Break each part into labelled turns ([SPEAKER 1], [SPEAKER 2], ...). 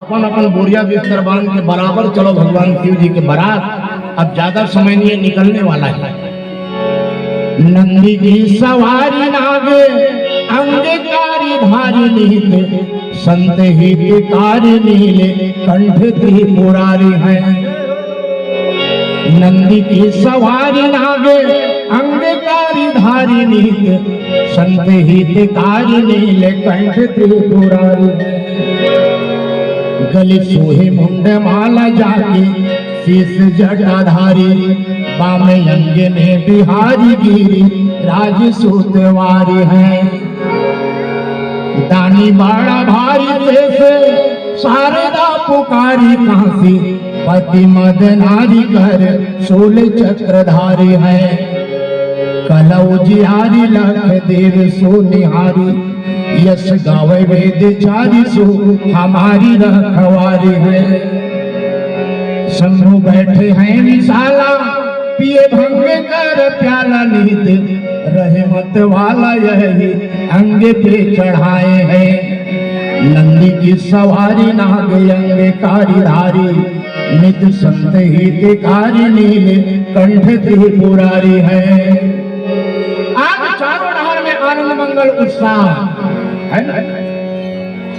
[SPEAKER 1] अपन अपन बोरिया बिस्तर बांध के बराबर चलो भगवान शिव जी के बारात। अब ज्यादा समय नहीं है, निकलने वाला है। नंदी की सवारी नागे अंगकारी धारी नीले संत हितकारी नीले कंठ त्रिपुरारी है। नंदी की सवारी नागे अंगकारी धारी नीले संत हितकारी नीले कंठ त्रिपुरारी है। गले सोहे मुंड माला जाके शीश जटाधारी बामे अंगे में बिहारी गिरी राज सूतवारी है। दानी बाड़ा भारी से शारदा पुकारी काशी पति मदनारी कर सोल चक्रधारी है। कलौ जिहारी लख देव सोनिहारी यश गावे वेद चारी सो हमारी रखवारी है। शंभु बैठे हैं विशाला पिए भंग कर प्याला नीत रहे मत वाला यही अंगे पे चढ़ाए हैं। नंदी की सवारी नाग अंगे कारी धारी नित संत हितकारी नीले कंठ त्रिपुरारी है। आज चारों डहार में आनंद मंगल उत्साह है ना?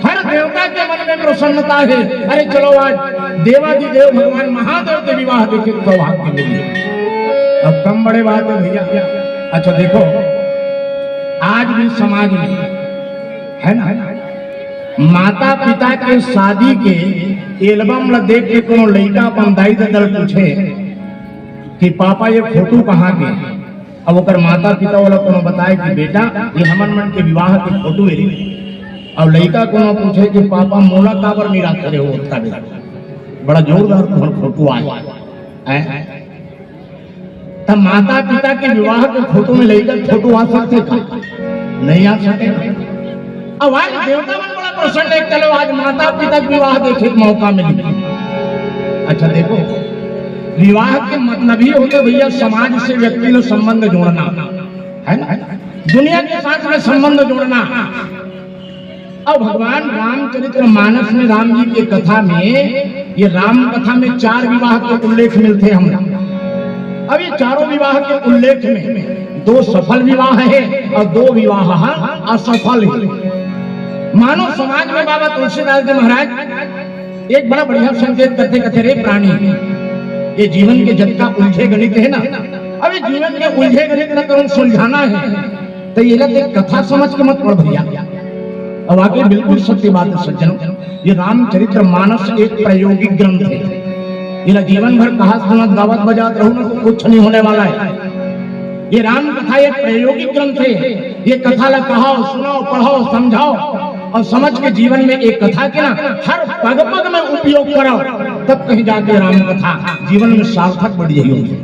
[SPEAKER 1] हर देवता के मन में प्रसन्नता है। अरे चलो आज देवाधिदेव भगवान महादेव के विवाह देखे सौभाग्य मिली। अब कम बड़े बात है भैया। अच्छा देखो, आज भी समाज में है ना, माता पिता के शादी के एल्बम ला देख के कोनो लड़का अपन दाई दल पूछे कि पापा ये फोटो कहाँ के? अब ओकर माता पिता वाला कोनो बताए कि बेटा ये हमन मन के विवाह के फोटो है। अब लड़का कोनो पूछे कि पापा मोला काबर निराश करे हो उसका बेटा, बड़ा जोरदार फोटो आया। तब माता पिता के विवाह के फोटो में लड़का फोटो आ सकते का? नहीं आ सकते। अब आज देवता मन बड़ा प्रसन्न है, चलो आज माता पिता के विवाह देखे मौका मिले। अच्छा देखो, विवाह के मतलब ही होता भैया समाज से व्यक्ति ने संबंध जोड़ना है ना, दुनिया के साथ में संबंध जोड़ना। अब भगवान रामचरित्र मानस में राम जी की कथा में, ये राम कथा में 4 विवाह के उल्लेख मिलते हम। अब ये चारों विवाह के उल्लेख में 2 सफल विवाह है और 2 विवाह असफल है। मानो समाज में बाबा तुलसीदास जी महाराज एक बड़ा बढ़िया संकेत करते कहते रे प्राणी, ये जीवन के जग का उलझे गणित है ना। अब ये जीवन के उलझे गणित न करो सुलझाना है तो ये लगे कथा समझ के मत पढ़ भैया। अब आगे बिल्कुल सत्य बात है सज्जनों, ये रामचरित्र मानस एक प्रायोगिक ग्रंथ है। ये जीवन भर कहा सुनत गावत बजात रहूं ना तो कुछ नहीं होने वाला है। ये राम कथा एक प्रायोगिक ग्रंथ है। ये कथा ला कहो, सुनाओ, पढ़ाओ, समझाओ और समझ के जीवन में एक कथा के ना हर पग पग में उपयोग करो, तब कहीं जाके राम कथा जीवन में सार्थक बढ़ जाएगी।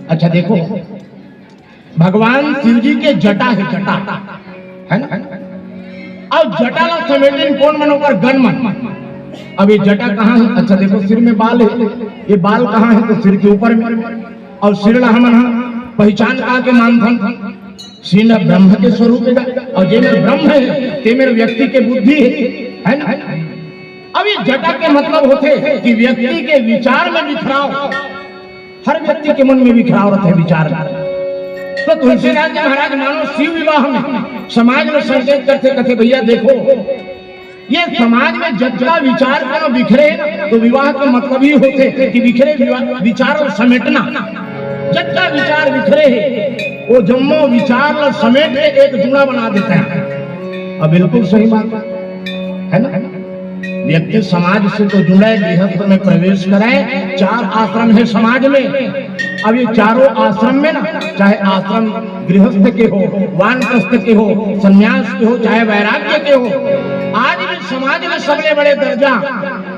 [SPEAKER 1] अच्छा देखो, भगवान शिव जी के जटा है ना, और जटा ला समेटन कौन मन ऊपर गण मन। अब ये जटा कहाँ है? अच्छा देखो, सिर में बाल है, ये बाल कहाँ है? तो सिर के ऊपर में। और सिर ला हमन पहचान आके मानथन सिंह ब्रह्म के स्वरूप है, और जे मेरे ब्रह्म है ते मेरे व्यक्ति के बुद्धि है ना। अब ये जटा के मतलब होते कि व्यक्ति के विचार में बिखराव, हर व्यक्ति के मन में बिखराव रहते हैं विचार। तो तुलसीदास जी महाराज मानो शिव विवाह में समाज में संकेत करते कहते भैया देखो, ये समाज में जब का विचार का बिखरे तो विवाह का मतलब ही होते कि बिखरे विचार और समेटना। जब का विचार बिखरे है वो जम्मो विचार समेट एक जुड़ा बना देते हैं। अब बिल्कुल सही बात है ना। व्यक्ति समाज से तो जुड़े, गृहस्थ में प्रवेश करे। 4 आश्रम है समाज में। अब ये चारों आश्रम में ना, चाहे आश्रम गृहस्थ के हो, वानप्रस्थ के हो, संन्यास के हो, चाहे वैराग्य के हो, आज भी समाज में सबसे बड़े दर्जा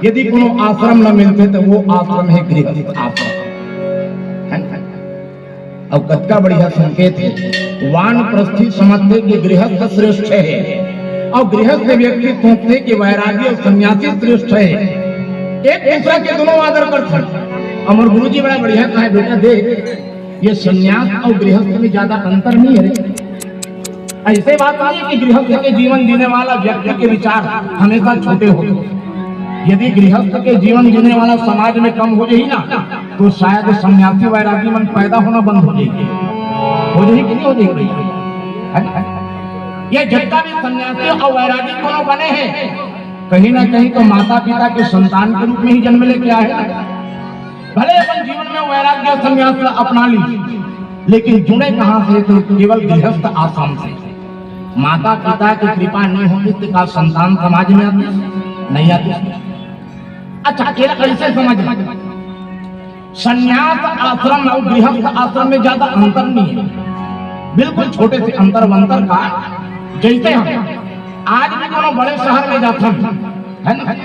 [SPEAKER 1] यदि कोनो आश्रम न मिलते तो वो आश्रम है गृहस्थ आश्रम। अब कत्का बढ़िया संकेत है, वानप्रस्थी समझते कि गृहस्थ श्रेष्ठ है और गृहस्थ व्यक्ति सोचते कि वैरागी और सन्यासी श्रेष्ठ है। एक दूसरा के दोनों आदर करते। अमर गुरु जी बड़ा बढ़िया कहा है, बेटा देख ये सन्यास और गृहस्थ में ज्यादा अंतर नहीं है। ऐसे बात नहीं है कि गृहस्थ के जीवन जीने वाला व्यक्ति के विचार हमेशा छोटे होते, यदि गृहस्थ के जीवन जीने वाला समाज में कम हो जाए ना, तो शायद सन्यासी वैरागी मन पैदा होना बंद हो जाएगी। हो जाएगी कि नहीं हो जाएगी भैया? ये जितना भी सन्यासी और वैरागी कोनो बने हैं, कहीं ना कहीं तो माता पिता के संतान के रूप में ही जन्म लेके आए ना। भले अपन जीवन में वैराग्य संन्यास अपना ली, लेकिन जुड़े कहां से? तो केवल गृहस्थ आश्रम से। माता पिता की कृपा नहीं होती तो का संतान समाज में आती नहीं आती। अच्छा, कैसे समझ लें? संन्यास आश्रम और गृहस्थ आश्रम में ज्यादा अंतर नहीं है, बिल्कुल छोटे से अंतर वंतर का। जैसे हम आज भी कोनो बड़े शहर में जाते हैं ना,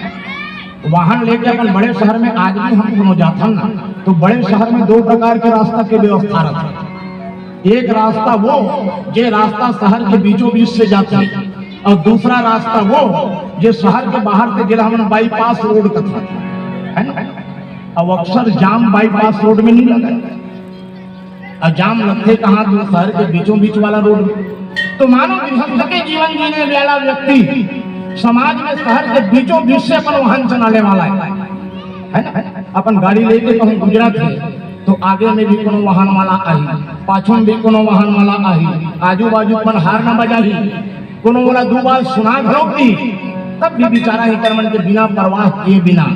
[SPEAKER 1] वाहन लेके अपन बड़े शहर में आज भी हम कोनो जाते हैं ना, तो बड़े शहर में दो प्रकार के रास्ता के व्यवस्था रहता है। एक रास्ता वो जो रास्ता शहर के बीचों बीच से जाता है, और दूसरा रास्ता वो जो शहर के बाहर से जिला हम बाईपास रोड का था, है ना। अब अक्सर जाम बाईपास रोड में नहीं लगा, और जाम लगते कहाँ? तो शहर के बीचों बीच वाला रोड में। तो मानो गृहस्थ के जीवन जीने वाला व्यक्ति समाज में शहर के बीचों बीच से अपन वाहन चलाने वाला है ना। अपन गाड़ी लेके कहूँ गुजरात है, तो आगे में भी कोनो वाहन वाला आई, पाछू में भी कोनो वाहन वाला आई, आजू बाजू पर हार न बजाही, कोनो वाला दो बार सुना घरोगी, तब भी बेचारा ही कर्मन के बिना परवाह किए बिना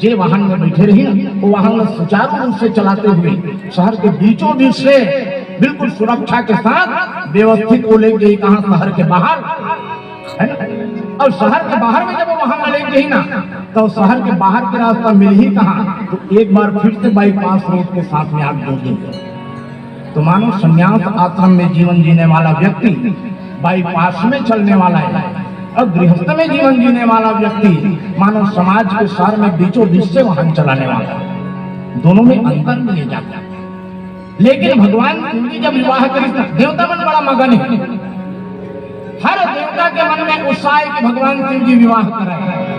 [SPEAKER 1] जे वाहन में बैठे रही ना, वो वाहन सुचारू रूप से चलाते हुए शहर के बीचों बीच से बिल्कुल सुरक्षा के साथ व्यवस्थित को लेके गई कहाँ? शहर के बाहर, है ना। और शहर के बाहर में जब वो वाहन लेके गई ना, तो शहर के बाहर के रास्ता मिल ही कहाँ? तो एक बार फिर से बाईपास रोड के साथ में आप जोड़ देंगे। तो मानो संन्यास आश्रम में जीवन जीने वाला व्यक्ति बाईपास में चलने वाला है, और गृहस्थ में जीवन जीने वाला व्यक्ति मानो समाज के शहर में बीचों बीच से वाहन चलाने वाला। दोनों में अंतर नहीं जाता। लेकिन भगवान शिव जी जब विवाह करें, देवता मन बड़ा मगन है, हर देवता के मन में उत्साह है कि भगवान शिव जी विवाह कराए।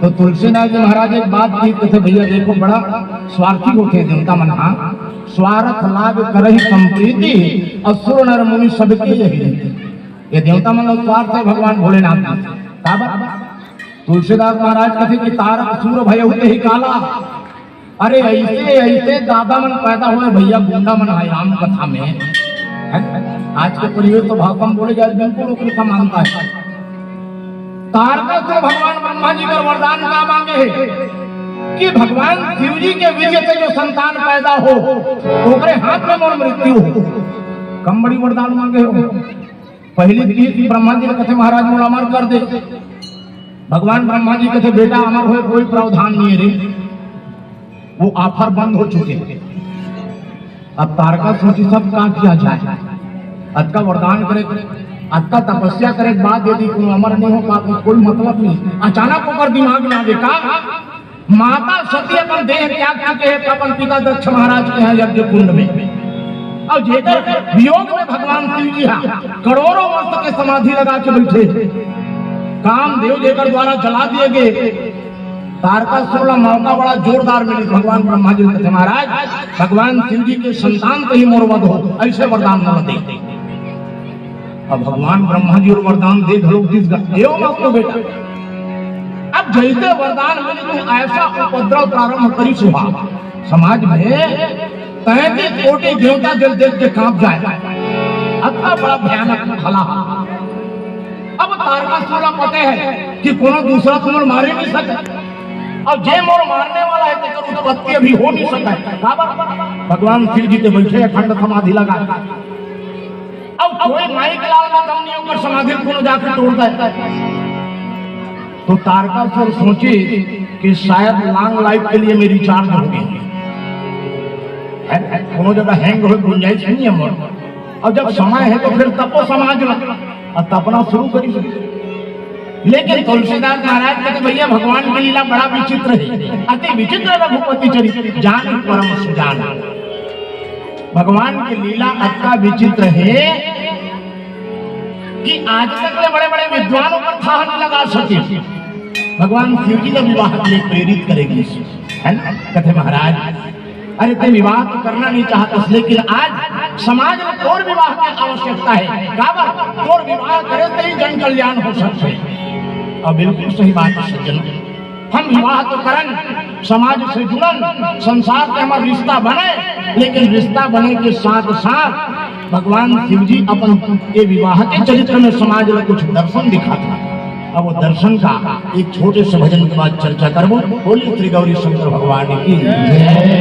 [SPEAKER 1] तो तुलसीदास जी महाराज एक बात की थे, भैया देखो बड़ा स्वार्थी होते देवता मन। हाँ, स्वार्थ लाभ करहि संप्रीति, असुर नर मुनि सबके यही रीति। ये देवता मन स्वार्थ है भगवान भोलेनाथ का। तुलसीदास महाराज कहते कि तारक असुर भय होते ही काला। अरे ऐसे ऐसे दादा मन पैदा हुए भैया, गुंडा मन है राम कथा में। आज के परिवेश तो भाषा में बोले जाए बिल्कुल ओकरे का मानता है। तारक से भगवान ब्रह्मा जी का वरदान का मांगे है कि भगवान शिव जी के वीर्य से जो संतान पैदा हो, ओकरे हाथ में मोर मृत्यु हो। कम बड़ी वरदान मांगे हो। पहली चीज ब्रह्मा जी ने कथे महाराज मोर अमर कर दे। भगवान ब्रह्मा जी कथे बेटा अमर हो कोई प्रावधान नहीं है रे, वो ऑफर बंद हो चुके। अब तारका सोची सब का किया जाए, अत का वरदान करे, अत का तपस्या करे, बाद यदि तुम अमर नहीं हो पाते कोई मतलब नहीं। अचानक होकर दिमाग में आ गया का माता सती अपन देह त्याग चुके हैं अपन पिता दक्ष महाराज के हैं यज्ञ कुंड में, और जेकर वियोग में भगवान शिव जी करोड़ों वर्ष के समाधि लगा के बैठे, कामदेव जेकर द्वारा जला दिए गए। तारकासुर का मौका बड़ा जोरदार मिली। भगवान ब्रह्मा जी कहते महाराज भगवान शिव जी के संतान तो ही मोर वध हो, ऐसे वरदान न दे। अब भगवान ब्रह्मा जी और वरदान दे घलोक दिस देव मत तो बेटा। अब जैसे वरदान मिले तो ऐसा उपद्रव प्रारंभ करी सुहा समाज में 33 कोटि देवता जल देख के कांप जाए। अतः बड़ा भयानक हला। अब तारकासुर को पता है कि कोनो दूसरा तुम्हें मारे नहीं सकता, और जे मोर मारने वाला है तो उत्पत्ति अभी हो नहीं सकता। भगवान शिव जी के बैठे अखंड समाधि लगा। अब कोई माई के लाल में दम नहीं होकर समाधि को जाकर तोड़ता है। तो तारकासुर सोचे कि शायद लॉन्ग लाइफ के लिए मेरी रिचार्ज हो गई, कोनो जगह हैंग हो गुंजाइश नहीं है मोर। और जब समय है तो फिर तपो समाज और तपना शुरू करी। लेकिन तुलसीदास महाराज कहते भैया भगवान की लीला बड़ा विचित्र है, अति विचित्र रघुपति चरित्र जान परम सुजान। भगवान की लीला अति विचित्र है कि आज तक के बड़े बड़े विद्वानों पर था नहीं लगा सके। भगवान शिव जी का विवाह के लिए प्रेरित करेगी, है ना। कहते महाराज अरे ते विवाह तो करना नहीं चाहता, लेकिन आज समाज में और विवाह की आवश्यकता है। और विवाह करे तो ही जन कल्याण हो सकते। और बिल्कुल सही बात है सज्जन। हम विवाह तो करन, समाज से जुड़न, संसार से हमारा रिश्ता बने, लेकिन रिश्ता बने के साथ साथ भगवान शिव जी अपन के विवाह के चरित्र में समाज में कुछ दर्शन दिखाता। अब वो दर्शन का एक छोटे से भजन के बाद चर्चा करबो। बोलिए श्री गौरी शंकर भगवान की जय।